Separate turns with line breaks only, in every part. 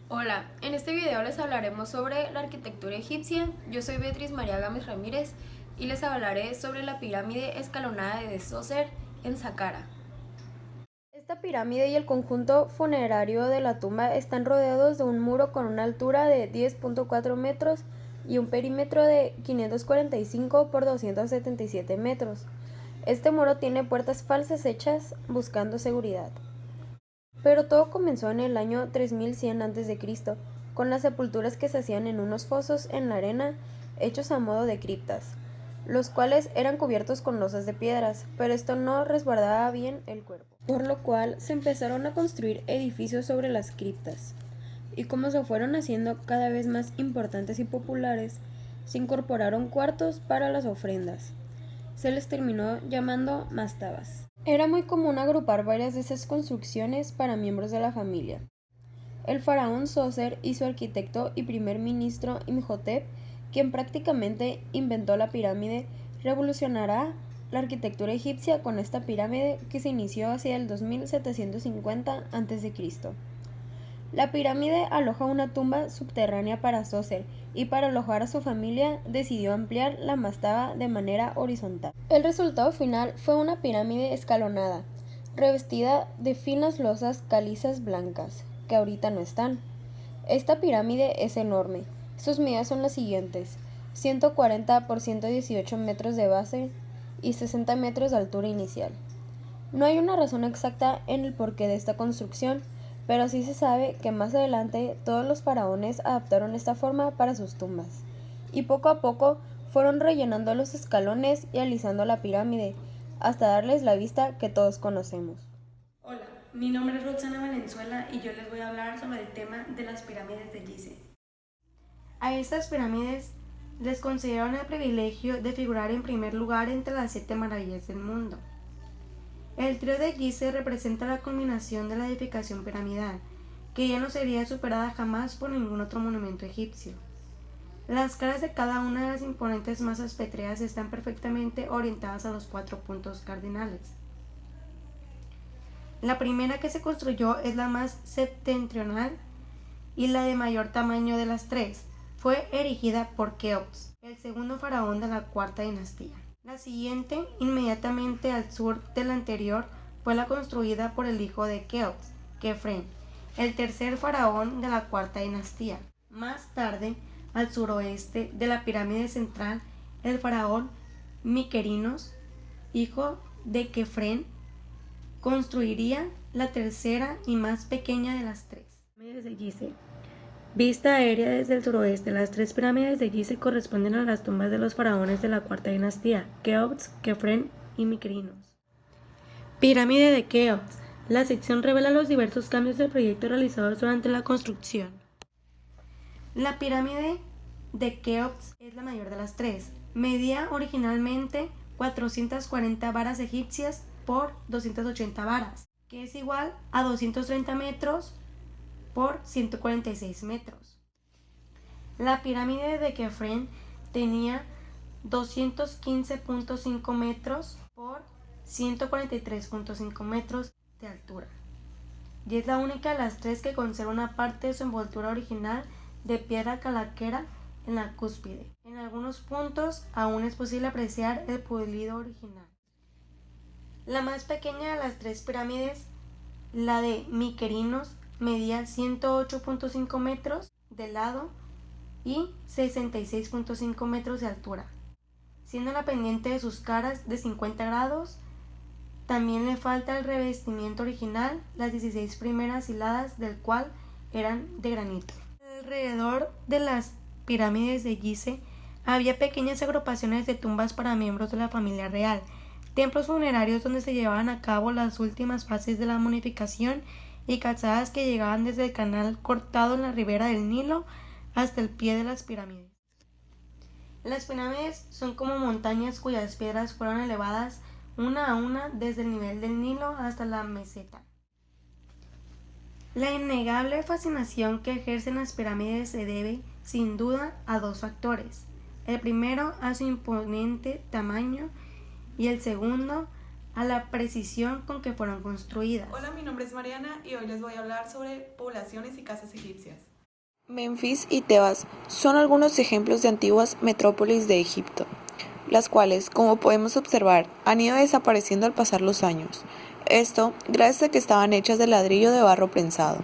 Hola, en este video les hablaremos sobre la arquitectura egipcia. Yo soy Beatriz María Gámez Ramírez y les hablaré sobre la pirámide escalonada de Dzoser en Saqqara. Esta pirámide y el conjunto funerario de la tumba están rodeados de un muro con una altura de 10.4 metros y un perímetro de 545 por 277 metros. Este muro tiene puertas falsas hechas buscando seguridad. Pero todo comenzó en el año 3100 a.C., con las sepulturas que se hacían en unos fosos en la arena, hechos a modo de criptas, los cuales eran cubiertos con losas de piedras, pero esto no resguardaba bien el cuerpo, por lo cual se empezaron a construir edificios sobre las criptas, y como se fueron haciendo cada vez más importantes y populares, se incorporaron cuartos para las ofrendas. Se les terminó llamando mastabas. Era muy común agrupar varias de esas construcciones para miembros de la familia. El faraón Dzoser y su arquitecto y primer ministro Imhotep, quien prácticamente inventó la pirámide, revolucionará la arquitectura egipcia con esta pirámide que se inició hacia el 2750 a.C. La pirámide aloja una tumba subterránea para Dzoser y para alojar a su familia decidió ampliar la mastaba de manera horizontal. El resultado final fue una pirámide escalonada, revestida de finas losas calizas blancas, que ahorita no están. Esta pirámide es enorme. Sus medidas son las siguientes: 140 por 118 metros de base y 60 metros de altura inicial. No hay una razón exacta en el porqué de esta construcción, pero sí se sabe que más adelante todos los faraones adaptaron esta forma para sus tumbas, y poco a poco fueron rellenando los escalones y alisando la pirámide, hasta darles la vista que todos conocemos.
Hola, mi nombre es Roxana Valenzuela y yo les voy a hablar sobre el tema de las pirámides de Gizeh. A estas pirámides les concedieron el privilegio de figurar en primer lugar entre las 7 maravillas del mundo. El trío de Gizeh representa la culminación de la edificación piramidal, que ya no sería superada jamás por ningún otro monumento egipcio. Las caras de cada una de las imponentes masas pétreas están perfectamente orientadas a los 4 puntos cardinales. La primera que se construyó es la más septentrional y la de mayor tamaño de las tres. Fue erigida por Keops, el segundo faraón de la cuarta dinastía. La siguiente, inmediatamente al sur de la anterior, fue la construida por el hijo de Keops, Kefren, el tercer faraón de la cuarta dinastía. Más tarde, al suroeste de la pirámide central, el faraón Mykerinos, hijo de Kefren, construiría la tercera y más pequeña de las tres. Pirámides de Gizeh. Vista aérea desde el suroeste, las tres pirámides de Gizeh corresponden a las tumbas de los faraones de la cuarta dinastía, Keops, Kefren y Mykerinos. Pirámide de Keops. La sección revela los diversos cambios del proyecto realizados durante la construcción. La pirámide de Keops es la mayor de las tres. Medía originalmente 440 varas egipcias por 280 varas, que es igual a 230 metros por 146 metros. La pirámide de Kefren tenía 215.5 metros por 143.5 metros de altura, y es la única de las tres que conserva una parte de su envoltura original de piedra calaquera en la cúspide. En algunos puntos aún es posible apreciar el pulido original. La más pequeña de las tres pirámides, la de Mykerinos, medía 108.5 metros de lado y 66.5 metros de altura, siendo la pendiente de sus caras de 50 grados. También le falta el revestimiento original, las 16 primeras hiladas del cual eran de granito. Alrededor de las pirámides de Gizeh había pequeñas agrupaciones de tumbas para miembros de la familia real, templos funerarios donde se llevaban a cabo las últimas fases de la momificación y calzadas que llegaban desde el canal cortado en la ribera del Nilo hasta el pie de las pirámides. Las pirámides son como montañas cuyas piedras fueron elevadas una a una desde el nivel del Nilo hasta la meseta. La innegable fascinación que ejercen las pirámides se debe, sin duda, a dos factores. El primero a su imponente tamaño y el segundo a la precisión con que fueron construidas.
Hola, mi nombre es Mariana y hoy les voy a hablar sobre poblaciones y casas egipcias. Menfis y Tebas son algunos ejemplos de antiguas metrópolis de Egipto, las cuales, como podemos observar, han ido desapareciendo al pasar los años. Esto gracias a que estaban hechas de ladrillo de barro prensado.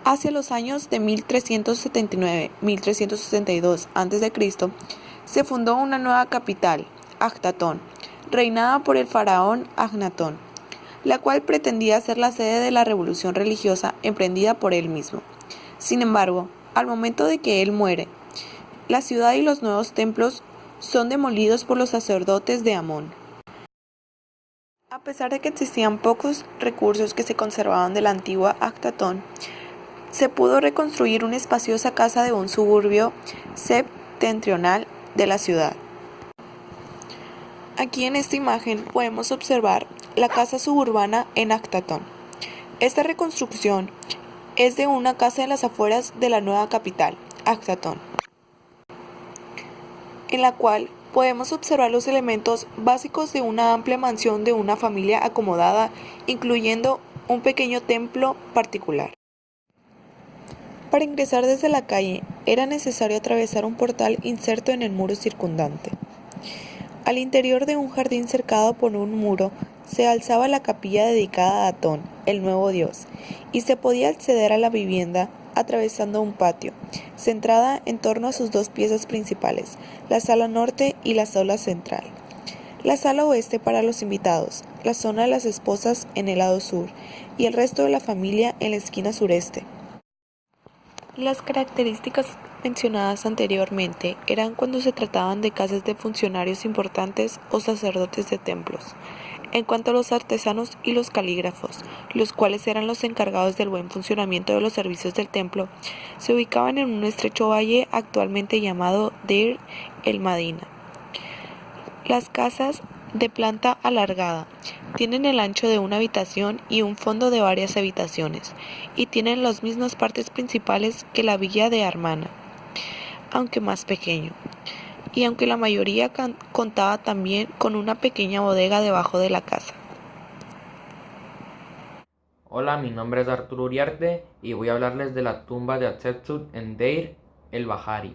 Hacia los años de 1379-1362 a.C., se fundó una nueva capital, Akhtátón, reinada por el faraón Akenatón, la cual pretendía ser la sede de la revolución religiosa emprendida por él mismo. Sin embargo, al momento de que él muere, la ciudad y los nuevos templos son demolidos por los sacerdotes de Amón. A pesar de que existían pocos recursos que se conservaban de la antigua Akhtátón, se pudo reconstruir una espaciosa casa de un suburbio septentrional de la ciudad. Aquí en esta imagen podemos observar la casa suburbana en Akhtátón. Esta reconstrucción es de una casa en las afueras de la nueva capital, Akhtátón, en la cual podemos observar los elementos básicos de una amplia mansión de una familia acomodada, incluyendo un pequeño templo particular. Para ingresar desde la calle era necesario atravesar un portal inserto en el muro circundante. Al interior de un jardín cercado por un muro se alzaba la capilla dedicada a Atón, el nuevo dios, y se podía acceder a la vivienda atravesando un patio, centrada en torno a sus dos piezas principales, la sala norte y la sala central. La sala oeste para los invitados, la zona de las esposas en el lado sur y el resto de la familia en la esquina sureste. Las características mencionadas anteriormente eran cuando se trataban de casas de funcionarios importantes o sacerdotes de templos. En cuanto a los artesanos y los calígrafos, los cuales eran los encargados del buen funcionamiento de los servicios del templo, se ubicaban en un estrecho valle actualmente llamado Deir el Madina. Las casas de planta alargada tienen el ancho de una habitación y un fondo de varias habitaciones, y tienen las mismas partes principales que la villa de Armana, aunque más pequeño, y aunque la mayoría contaba también con una pequeña bodega debajo de la casa.
Hola, mi nombre es Arturo Uriarte y voy a hablarles de la tumba de Hatshepsut en Deir el-Bahari.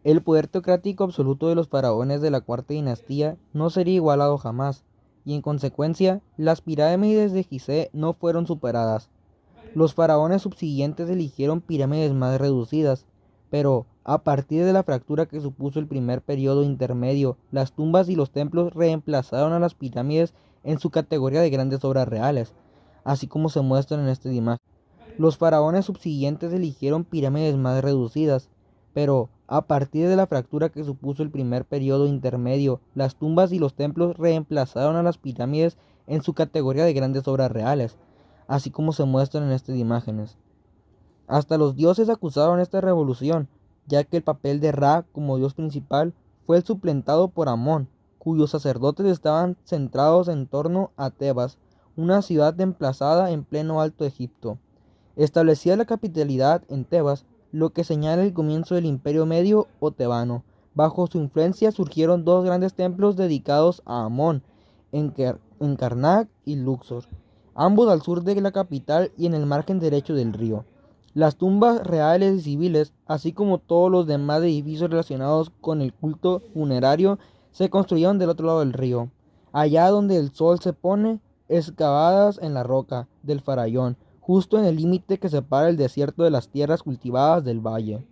El poder teocrático absoluto de los faraones de la cuarta dinastía no sería igualado jamás, y en consecuencia, las pirámides de Gizeh no fueron superadas. Los faraones subsiguientes eligieron pirámides más reducidas, pero a partir de la fractura que supuso el primer periodo intermedio, las tumbas y los templos reemplazaron a las pirámides en su categoría de grandes obras reales, así como se muestran en esta imagen. Los faraones subsiguientes eligieron pirámides más reducidas, pero a partir de la fractura que supuso el primer periodo intermedio, las tumbas y los templos reemplazaron a las pirámides en su categoría de grandes obras reales, así como se muestran en estas imágenes. Hasta los dioses acusaron esta revolución, ya que el papel de Ra como dios principal fue el suplantado por Amón, cuyos sacerdotes estaban centrados en torno a Tebas, una ciudad emplazada en pleno Alto Egipto. Establecida la capitalidad en Tebas, lo que señala el comienzo del Imperio Medio o Tebano. Bajo su influencia surgieron dos grandes templos dedicados a Amón, en Karnak y Luxor, ambos al sur de la capital y en el margen derecho del río. Las tumbas reales y civiles, así como todos los demás edificios relacionados con el culto funerario, se construyeron del otro lado del río, allá donde el sol se pone, excavadas en la roca del Farallón, justo en el límite que separa el desierto de las tierras cultivadas del valle.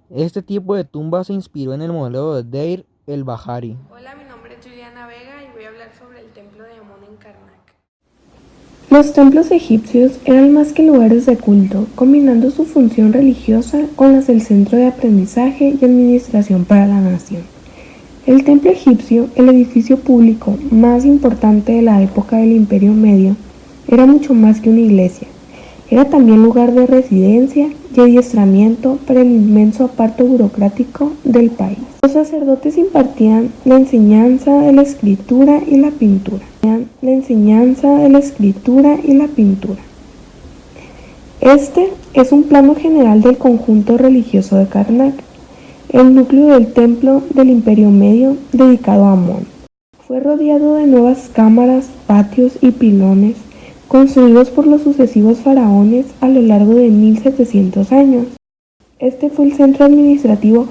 Este tipo de tumba se inspiró en el modelo de Deir el-Bahari.
Hola, mi nombre es Juliana Vega y voy a hablar sobre el templo de Amón en Karnak.
Los templos egipcios eran más que lugares de culto, combinando su función religiosa con las del centro de aprendizaje y administración para la nación. El templo egipcio, el edificio público más importante de la época del Imperio Medio, era mucho más que una iglesia. Era también lugar de residencia y adiestramiento para el inmenso aparato burocrático del país. Los sacerdotes impartían la enseñanza de la escritura y la pintura. Este es un plano general del conjunto religioso de Karnak, el núcleo del templo del Imperio Medio dedicado a Amón. Fue rodeado de nuevas cámaras, patios y pilones, construidos por los sucesivos faraones a lo largo de 1700 años. Este fue el centro administrativo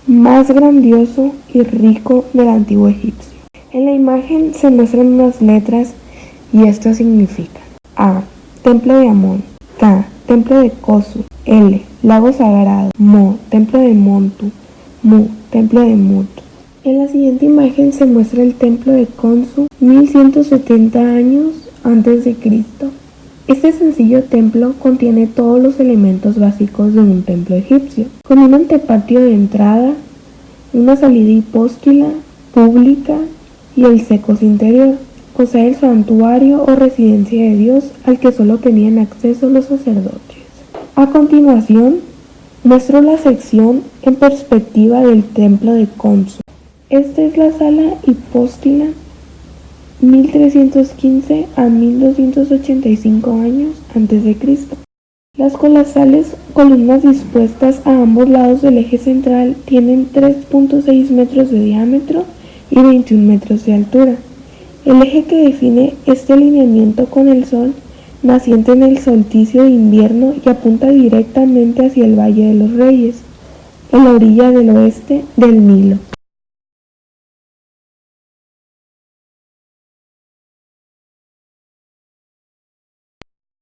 más grandioso y rico del antiguo Egipcio. En la imagen se muestran unas letras y esto significa: A. Templo de Amón. K. Templo de Kosu. L. Lago Sagrado. Mo. Templo de Montu. Mu. Templo de Mut. En la siguiente imagen se muestra el templo de Khonsu, 1170 años antes de Cristo. Este sencillo templo contiene todos los elementos básicos de un templo egipcio, con un antepatio de entrada, una salida hipóstila, pública y el secos interior. Posee el santuario o residencia de Dios al que solo tenían acceso los sacerdotes. A continuación, muestro la sección en perspectiva del templo de Khonsu. Esta es la sala hipóstila, 1315 a 1285 años antes de Cristo. Las colosales columnas dispuestas a ambos lados del eje central tienen 3.6 metros de diámetro y 21 metros de altura. El eje que define este alineamiento con el sol, naciente en el solsticio de invierno y apunta directamente hacia el Valle de los Reyes, en la orilla del oeste del Nilo.